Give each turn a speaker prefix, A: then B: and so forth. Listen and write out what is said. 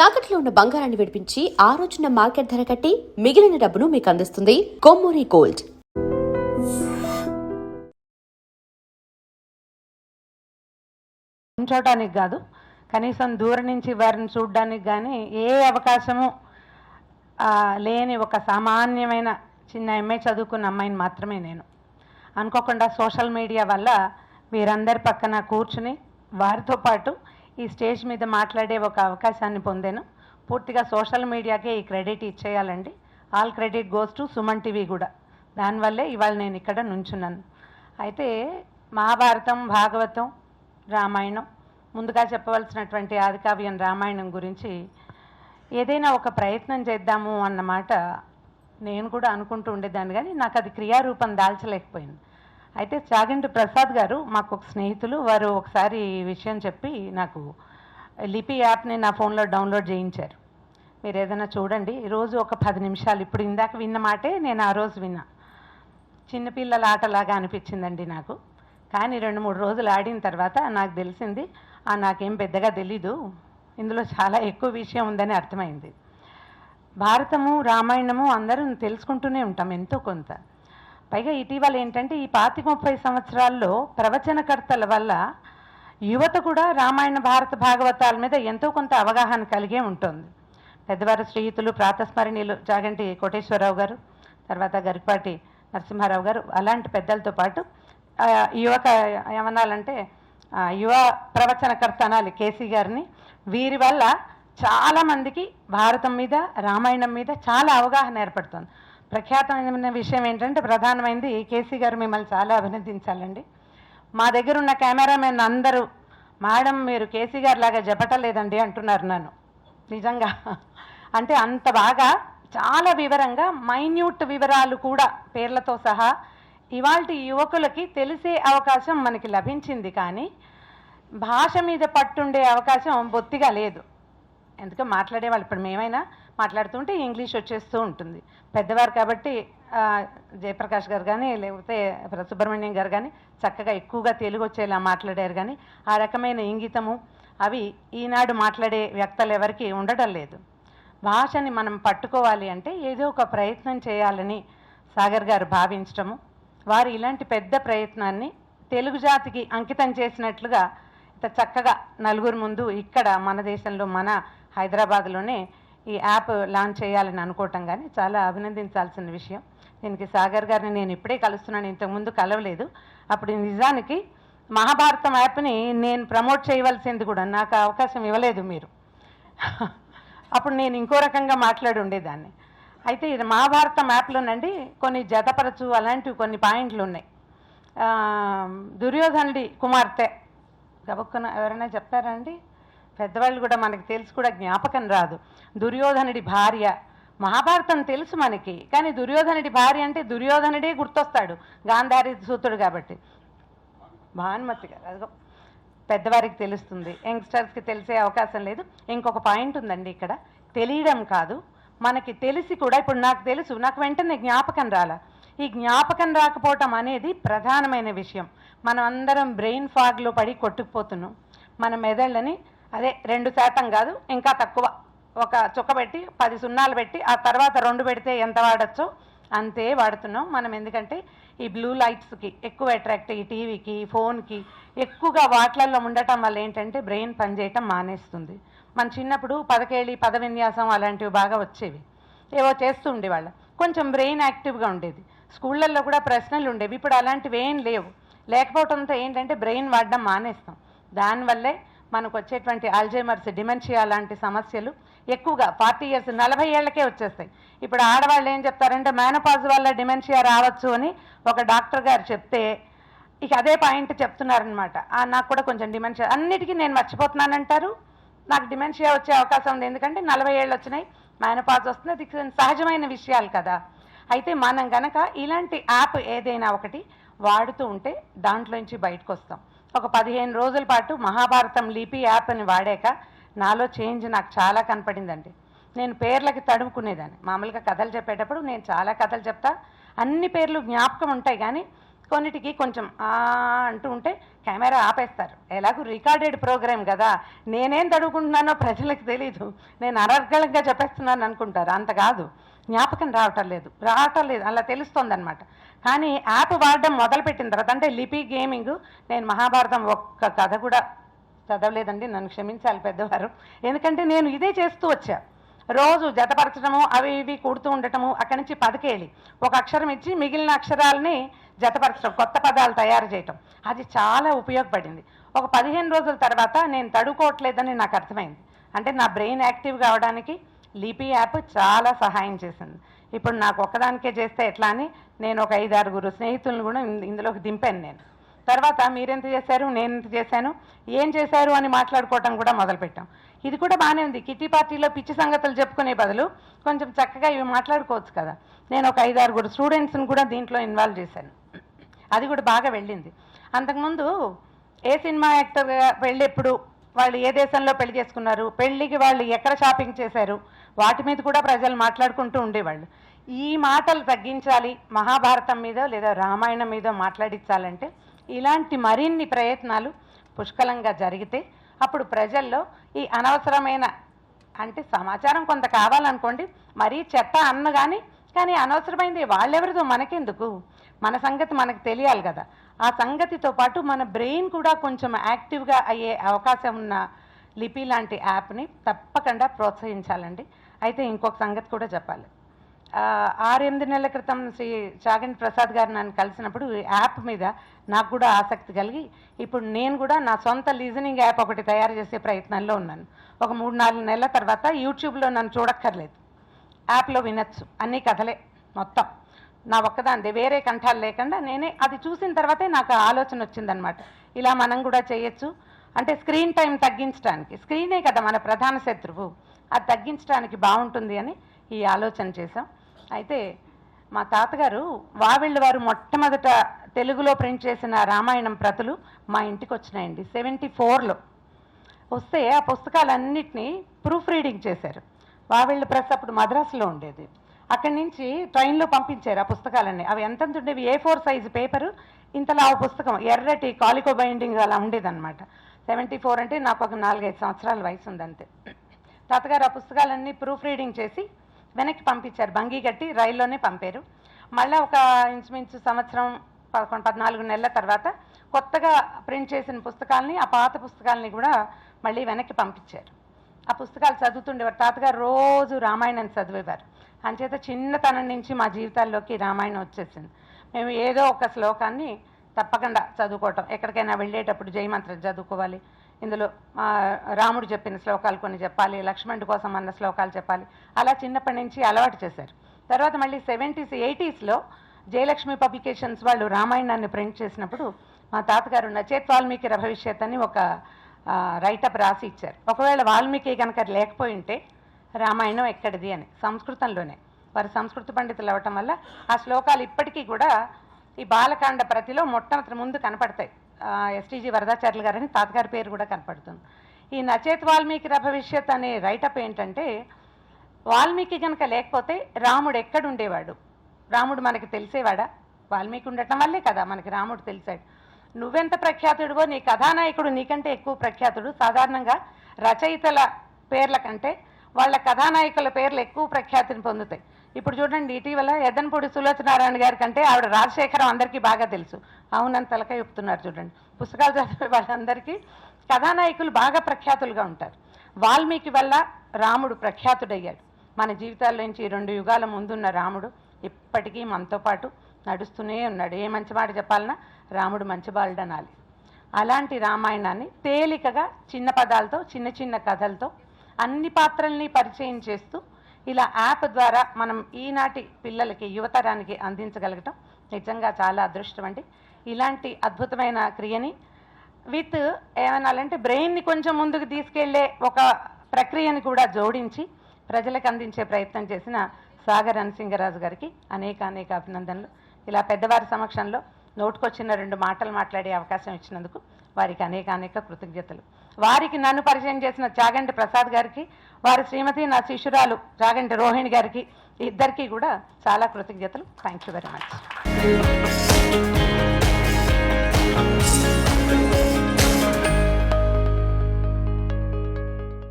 A: తాకట్లో ఉన్న బంగారాన్ని విడిపించి ఆ రోజున మార్కెట్ ధర కట్టి మిగిలిన డబ్బును మీకు అందిస్తుంది కొమ్మూరి గోల్డ్.
B: ఉంచడానికి కాదు, కనీసం దూరం నుంచి వారిని చూడడానికి కానీ ఏ అవకాశము లేని ఒక సామాన్యమైన చిన్న ఎంఏ చదువుకున్న అమ్మాయిని మాత్రమే నేను. అనుకోకుండా సోషల్ మీడియా వల్ల వీరందరి పక్కన కూర్చుని వారితో పాటు ఈ స్టేజ్ మీద మాట్లాడే ఒక అవకాశాన్ని పొందాను. పూర్తిగా సోషల్ మీడియాకే ఈ క్రెడిట్ ఇచ్చేయాలండి. All credit goes to Suman TV కూడా. దానివల్లే ఇవాళ నేను ఇక్కడ నుంచున్నాను. అయితే మహాభారతం, భాగవతం, రామాయణం, ముందుగా చెప్పవలసినటువంటి ఆదికావ్యం రామాయణం గురించి ఏదైనా ఒక ప్రయత్నం చేద్దాము అన్నమాట నేను కూడా అనుకుంటూ ఉండేదాన్ని, కానీ నాకు అది క్రియారూపం దాల్చలేకపోయింది. అయితే చాగంటి ప్రసాద్ గారు మాకు ఒక స్నేహితులు, వారు ఒకసారి ఈ విషయం చెప్పి నాకు లిపి యాప్ని నా ఫోన్లో డౌన్లోడ్ చేయించారు. మీరు ఏదైనా చూడండి, రోజు ఒక 10 నిమిషాలు, ఇప్పుడు ఇందాక విన్న మాటే నేను ఆ రోజు విన్నా. చిన్నపిల్లల ఆటలాగా అనిపించిందండి నాకు. కానీ 2-3 రోజులు ఆడిన తర్వాత నాకు తెలిసింది, నాకేం పెద్దగా తెలీదు, ఇందులో చాలా ఎక్కువ విషయం ఉందని అర్థమైంది. భారతము, రామాయణము అందరూ తెలుసుకుంటూనే ఉంటాం ఎంతో కొంత. పైగా ఇటీవల ఏంటంటే ఈ 25-30 సంవత్సరాల్లో ప్రవచనకర్తల వల్ల యువత కూడా రామాయణ, భారత, భాగవతాల మీద ఎంతో కొంత అవగాహన కలిగే ఉంటుంది. పెద్దవారు శ్రీయుతులు ప్రాతస్మరణీయులు చాగంటి కోటేశ్వరరావు గారు, తర్వాత గరికపాటి నరసింహారావు గారు, అలాంటి పెద్దలతో పాటు యువక ఏమనాలంటే యువ ప్రవచనకర్త అనాలి కేసీ గారిని. వీరి వల్ల చాలామందికి భారతం మీద, రామాయణం మీద చాలా అవగాహన ఏర్పడుతుంది. ప్రఖ్యాతమైన విషయం ఏంటంటే, ప్రధానమైనది కేసీ గారు మిమ్మల్ని చాలా అభినందించాలండి. మా దగ్గర ఉన్న కెమెరామెన్ అందరూ, మేడం మీరు కేసీ గారి లాగా చెప్పటలేదండి అంటున్నారు నన్ను. నిజంగా అంటే అంత బాగా చాలా వివరంగా మైన్యూట్ వివరాలు కూడా పేర్లతో సహా ఇవాల్టి యువకులకి తెలిసే అవకాశం మనకి లభించింది. కానీ భాష మీద పట్టుండే అవకాశం బొత్తిగా లేదు. ఎందుకంటే మాట్లాడేవాళ్ళు, ఇప్పుడు మేమైనా మాట్లాడుతుంటే ఇంగ్లీష్ వచ్చేస్తూ ఉంటుంది. పెద్దవారు కాబట్టి జయప్రకాష్ గారు కానీ లేకపోతే సుబ్రహ్మణ్యం గారు కానీ చక్కగా ఎక్కువగా తెలుగు వచ్చేలా మాట్లాడారు. కానీ ఆ రకమైన ఇంగితము అవి ఈనాడు మాట్లాడే వ్యక్తులు ఎవరికి ఉండటం లేదు. భాషని మనం పట్టుకోవాలి అంటే ఏదో ఒక ప్రయత్నం చేయాలని సాగర్ గారు భావించటము, వారు ఇలాంటి పెద్ద ప్రయత్నాన్ని తెలుగు జాతికి అంకితం చేసినట్లుగా ఇంత చక్కగా నలుగురు ముందు ఇక్కడ మన దేశంలో, మన హైదరాబాద్లోనే ఈ యాప్ లాంచ్ చేయాలని అనుకోవటం కానీ చాలా అభినందించాల్సిన విషయం. దీనికి సాగర్ గారిని నేను ఇప్పుడే కలుస్తున్నాను, ఇంతకుముందు కలవలేదు. అప్పుడు నిజానికి మహాభారతం యాప్ని నేను ప్రమోట్ చేయవలసింది కూడా, నాకు అవకాశం ఇవ్వలేదు మీరు. అప్పుడు నేను ఇంకో రకంగా మాట్లాడి ఉండేదాన్ని. అయితే ఇది మహాభారతం యాప్లోనండి కొన్ని జతపరచు అలాంటివి కొన్ని పాయింట్లు ఉన్నాయి. దుర్యోధనుడి కుమార్తె గబుక్కున ఎవరైనా చెప్తారండి? పెద్దవాళ్ళు కూడా మనకి తెలుసు కూడా జ్ఞాపకం రాదు. దుర్యోధనుడి భార్య, మహాభారతం తెలుసు మనకి, కానీ దుర్యోధనుడి భార్య అంటే దుర్యోధనుడే గుర్తొస్తాడు, గాంధారి సూతుడు కాబట్టి. భానుమతి గారు, అదిగో పెద్దవారికి తెలుస్తుంది, యంగ్స్టర్స్కి తెలిసే అవకాశం లేదు. ఇంకొక పాయింట్ ఉందండి ఇక్కడ, తెలియడం కాదు మనకి తెలిసి కూడా. ఇప్పుడు నాకు తెలుసు, నాకు వెంటనే జ్ఞాపకం రాలా. ఈ జ్ఞాపకం రాకపోవటం అనేది ప్రధానమైన విషయం. మనం అందరం బ్రెయిన్ ఫాగ్లో పడి కొట్టుకుపోతున్నాం. మన మెదళ్ళని అదే 2% కాదు, ఇంకా తక్కువ, ఒక చుక్క పెట్టి 10 సున్నాలు పెట్టి ఆ తర్వాత 2 పెడితే ఎంత వాడచ్చో అంతే వాడుతున్నాం మనం. ఎందుకంటే ఈ బ్లూ లైట్స్కి ఎక్కువ అట్రాక్ట్, ఈ టీవీకి, ఫోన్కి ఎక్కువగా వాటిలలో ఉండటం వల్ల ఏంటంటే బ్రెయిన్ పనిచేయటం మానేస్తుంది. మన చిన్నప్పుడు పదకేళి, పద విన్యాసం అలాంటివి బాగా వచ్చేవి, ఏవో చేస్తూ ఉండేవాళ్ళం, కొంచెం బ్రెయిన్ యాక్టివ్గా ఉండేది. స్కూళ్ళల్లో కూడా ప్రశ్నలు ఉండేవి. ఇప్పుడు అలాంటివి ఏం లేవు. లేకపోవడంతో ఏంటంటే బ్రెయిన్ వాడడం మానేస్తాం. దానివల్లే మనకు వచ్చేటువంటి ఆల్జైమర్స్, డిమెన్షియా లాంటి సమస్యలు ఎక్కువగా 40 ఇయర్స్, 40 ఏళ్లకే వచ్చేస్తాయి. ఇప్పుడు ఆడవాళ్ళు ఏం చెప్తారంటే మేనోపాజ్ వల్ల డిమెన్షియా రావచ్చు అని ఒక డాక్టర్ గారు చెప్తే ఇక అదే పాయింట్ చెప్తున్నారనమాట. నాకు కూడా కొంచెం డిమెన్షియా, అన్నిటికీ నేను మర్చిపోతున్నానంటారు, నాకు డిమెన్షియా వచ్చే అవకాశం ఉంది. ఎందుకంటే 40 ఏళ్ళు వచ్చినాయి, మేనోపాజ్ వస్తుంది, అది సహజమైన విషయాలు కదా. అయితే మనం గనక ఇలాంటి యాప్ ఏదైనా ఒకటి వాడుతూ ఉంటే దాంట్లోంచి బయటకు వస్తాం. ఒక 15 రోజుల పాటు మహాభారతం లిపి యాప్ అని వాడాక నాలో చేంజ్ నాకు చాలా కనపడిందండి. నేను పేర్లకి తడుముకునేదాన్ని. మామూలుగా కథలు చెప్పేటప్పుడు నేను చాలా కథలు చెప్తా, అన్ని పేర్లు జ్ఞాపకం ఉంటాయి, కానీ కొన్నిటికి కొంచెం అంటూ ఉంటే కెమెరా ఆపేస్తారు. ఎలాగో రికార్డెడ్ ప్రోగ్రామ్ కదా, నేనేం చదువుకుంటున్నానో ప్రజలకు తెలీదు, నేను అనర్గళంగా చెప్పేస్తున్నాను అనుకుంటారు. అంత కాదు, జ్ఞాపకం రావటం లేదు అలా తెలుస్తోంది అనమాట. కానీ యాప్ వాడడం మొదలుపెట్టిన తర్వాత, అంటే లిపి గేమింగ్, నేను మహాభారతం ఒక్క కథ కూడా చదవలేదండి, నన్ను క్షమించాలి పెద్దవారు. ఎందుకంటే నేను ఇదే చేస్తూ వచ్చా, రోజు జతపరచడము, అవి ఇవి కూడుతూ ఉండటము, అక్కడి నుంచి పదకేళి ఒక అక్షరం ఇచ్చి మిగిలిన అక్షరాలని జతపరచడం, కొత్త పదాలు తయారు చేయటం, అది చాలా ఉపయోగపడింది. ఒక 15 రోజుల తర్వాత నేను తడుకోవట్లేదని నాకు అర్థమైంది. అంటే నా బ్రెయిన్ యాక్టివ్ కావడానికి లిపి యాప్ చాలా సహాయం చేసింది. ఇప్పుడు నాకు ఒక్కదానికే చేస్తే ఎట్లా అని నేను ఒక 5-6 స్నేహితులను కూడా ఇందులోకి దింపాను నేను. తర్వాత మీరెంత చేశారు, నేను ఎంత చేశాను, ఏం చేశారు అని మాట్లాడుకోవటం కూడా మొదలుపెట్టాం. ఇది కూడా బాగానే ఉంది. కిట్టి పార్టీలో పిచ్చి సంగతులు చెప్పుకునే బదులు కొంచెం చక్కగా ఇవి మాట్లాడుకోవచ్చు కదా. నేను ఒక 5-6 స్టూడెంట్స్ని కూడా దీంట్లో ఇన్వాల్వ్ చేశాను, అది కూడా బాగా వెళ్ళింది. అంతకుముందు ఏ సినిమా యాక్టర్గా పెళ్ళెప్పుడు, వాళ్ళు ఏ దేశంలో పెళ్లి చేసుకున్నారు, పెళ్ళికి వాళ్ళు ఎక్కడ షాపింగ్ చేశారు, వాటి మీద కూడా ప్రజలు మాట్లాడుకుంటూ ఉండేవాళ్ళు. ఈ మాటలు తగ్గించాలి, మహాభారతం మీద లేదా రామాయణం మీద మాట్లాడించాలంటే ఇలాంటి మరిన్ని ప్రయత్నాలు పుష్కలంగా జరిగితే అప్పుడు ప్రజల్లో ఈ అనవసరమైన, అంటే సమాచారం కొంత కావాలనుకోండి, మరీ చెత్త అన్న కానీ అనవసరమైంది వాళ్ళెవరిదో మనకెందుకు, మన సంగతి మనకు తెలియాలి కదా. ఆ సంగతితో పాటు మన బ్రెయిన్ కూడా కొంచెం యాక్టివ్గా అయ్యే అవకాశం ఉన్న లిపి లాంటి యాప్ని తప్పకుండా ప్రోత్సహించాలండి. అయితే ఇంకొక సంగతి కూడా చెప్పాలి. 6-8 నెలల క్రితం శ్రీ చాగంటి ప్రసాద్ గారు నన్ను కలిసినప్పుడు ఈ యాప్ మీద నాకు కూడా ఆసక్తి కలిగి ఇప్పుడు నేను కూడా నా సొంత లిజనింగ్ యాప్ ఒకటి తయారు చేసే ప్రయత్నంలో ఉన్నాను. ఒక 3-4 నెలల తర్వాత యూట్యూబ్లో నన్ను చూడక్కర్లేదు, యాప్లో వినొచ్చు, అన్ని కథలే మొత్తం నా ఒక్కదాందే, వేరే కంఠాలు లేకుండా నేనే. అది చూసిన తర్వాతే నాకు ఆలోచన వచ్చిందనమాట, ఇలా మనం కూడా చేయొచ్చు. అంటే స్క్రీన్ టైం తగ్గించడానికి, స్క్రీనే కదా మన ప్రధాన శత్రువు, అది తగ్గించడానికి బాగుంటుంది అని ఈ ఆలోచన చేశాం. అయితే మా తాతగారు వావిళ్ళ వారు మొట్టమొదట తెలుగులో ప్రింట్ చేసిన రామాయణం ప్రతులు మా ఇంటికి వచ్చినాయండి 74లో. వస్తే ఆ పుస్తకాలన్నింటినీ ప్రూఫ్ రీడింగ్ చేశారు. వావిళ్ళ ప్రెస్ అప్పుడు మద్రాసులో ఉండేది. అక్కడి నుంచి ట్రైన్లో పంపించారు ఆ పుస్తకాలన్నీ. అవి ఎంతంత ఉండేవి, A4 సైజు పేపరు, ఇంతలా ఆ పుస్తకం, ఎర్రటి కాలికో బైండింగ్ అలా ఉండేదన్నమాట. 74 అంటే నాకు ఒక 4-5 సంవత్సరాల వయసు ఉందంతే. తాతగారు ఆ పుస్తకాలన్నీ ప్రూఫ్ రీడింగ్ చేసి వెనక్కి పంపించారు, బంగీ కట్టి రైల్లోనే పంపారు. మళ్ళీ ఒక ఇంచుమించు సంవత్సరం 14 నెలల తర్వాత కొత్తగా ప్రింట్ చేసిన పుస్తకాలని, ఆ పాత పుస్తకాలని కూడా మళ్ళీ వెనక్కి పంపించారు. ఆ పుస్తకాలు చదువుతుండేవారు. తాతగారు రోజు రామాయణం చదివేవారు. అంచేత చిన్నతనం నుంచి మా జీవితాల్లోకి రామాయణం వచ్చేసింది. మేము ఏదో ఒక శ్లోకాన్ని తప్పకుండా చదువుకోవటం, ఎక్కడికైనా వెళ్ళేటప్పుడు జయమంత్రం చదువుకోవాలి, ఇందులో రాముడు చెప్పిన శ్లోకాలు కొన్ని చెప్పాలి, లక్ష్మణుడి కోసం అన్న శ్లోకాలు చెప్పాలి, అలా చిన్నప్పటి నుంచి అలవాటు చేశారు. తర్వాత మళ్ళీ 70s 80sలో జయలక్ష్మి పబ్లికేషన్స్ వాళ్ళు రామాయణాన్ని ప్రింట్ చేసినప్పుడు మా తాతగారు నచేత్ వాల్మీకి భవిష్యత్ అని ఒక రైటప్ రాసి ఇచ్చారు. ఒకవేళ వాల్మీకి కనుక లేకపోయి ఉంటే రామాయణం ఎక్కడిది అని, సంస్కృతంలోనే. వారు సంస్కృత పండితులు అవ్వటం వల్ల ఆ శ్లోకాలు ఇప్పటికీ కూడా ఈ బాలకాండ ప్రతిలో మొట్టమొదటి ముందు కనపడతాయి. STG వరదాచార్యులు గారని తాతగారి పేరు కూడా కనపడుతుంది. ఈ నచేత్ వాల్మీకి భవిష్యత్ అనే రైటప్ ఏంటంటే, వాల్మీకి కనుక లేకపోతే రాముడు ఎక్కడుండేవాడు, రాముడు మనకి తెలిసేవాడా, వాల్మీకి ఉండటం వల్లే కదా మనకి రాముడు తెలిసాడు. నువ్వెంత ప్రఖ్యాతుడివో నీ కథానాయకుడు నీకంటే ఎక్కువ ప్రఖ్యాతుడు. సాధారణంగా రచయితల పేర్ల కంటే వాళ్ళ కథానాయకుల పేర్లు ఎక్కువ ప్రఖ్యాతిని పొందుతాయి. ఇప్పుడు చూడండి, ఇటీవల ఎద్దనపూడి సులోచనారాయణ గారి కంటే ఆవిడ రాజశేఖరం అందరికీ బాగా తెలుసు, అవునని తలకాయ చెప్తున్నారు చూడండి. పుస్తకాలు చదివే వాళ్ళందరికీ కథానాయకులు బాగా ప్రఖ్యాతులుగా ఉంటారు. వాల్మీకి వల్ల రాముడు ప్రఖ్యాతుడయ్యాడు. మన జీవితాల్లోంచి 2 యుగాల ముందున్న రాముడు ఇప్పటికీ మనతో పాటు నడుస్తూనే ఉన్నాడు. ఏ మంచి మాట చెప్పాలన్నా రాముడు మంచి బాలుడు అనాలి. అలాంటి రామాయణాన్ని తేలికగా చిన్న పదాలతో, చిన్న చిన్న కథలతో అన్ని పాత్రల్ని పరిచయం చేస్తూ ఇలా యాప్ ద్వారా మనం ఈనాటి పిల్లలకి, యువతరానికి అందించగలగటం నిజంగా చాలా అదృష్టం అండి. ఇలాంటి అద్భుతమైన క్రియని విత్ ఏమనాలంటే బ్రెయిన్ని కొంచెం ముందుకు తీసుకెళ్లే ఒక ప్రక్రియని కూడా జోడించి ప్రజలకు అందించే ప్రయత్నం చేసిన సాగర్ నరసింగరాజు గారికి అనేక అభినందనలు. ఇలా పెద్దవారి సమక్షంలో నోటుకొచ్చిన 2 మాటలు మాట్లాడే అవకాశం ఇచ్చినందుకు వారికి అనేక కృతజ్ఞతలు. వారికి నన్ను పరిచయం చేసిన చాగంటి ప్రసాద్ గారికి, వారి శ్రీమతి నా శిష్యురాలు చాగంటి రోహిణి గారికి, ఇద్దరికీ కూడా చాలా కృతజ్ఞతలు. Thank you very much.